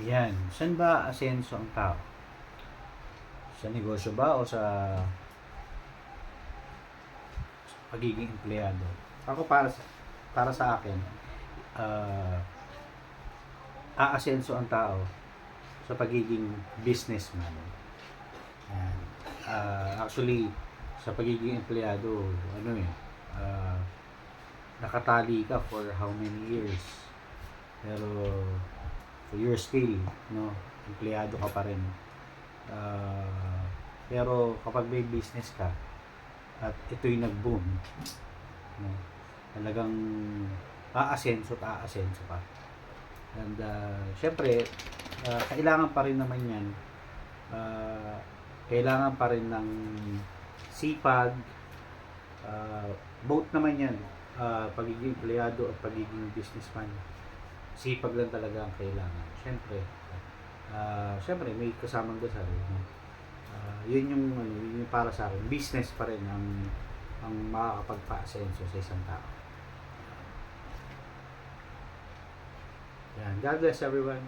Yan. Saan ba asenso ang tao? Sa negosyo ba o sa pagiging empleyado? Ako para sa akin, ah aasenso ang tao sa pagiging businessman. Yan. Actually, sa pagiging empleyado, ah, nakatali ka for how many years. Pero for your skill, no, empleyado ka pa rin. Pero kapag may business ka at ito'y nag-boom, no, talagang aasenso ka. And syempre, kailangan pa rin naman yan. Kailangan pa rin ng sipag. Both naman yan. Pagiging empleyado at pagiging businessman. Sipag lang talaga ang kailangan. Syempre may kasamang dasal. Yun yung para sa akin. Business pa rin ang makakapagpa-asenso sa isang tao. Yan. God bless everyone.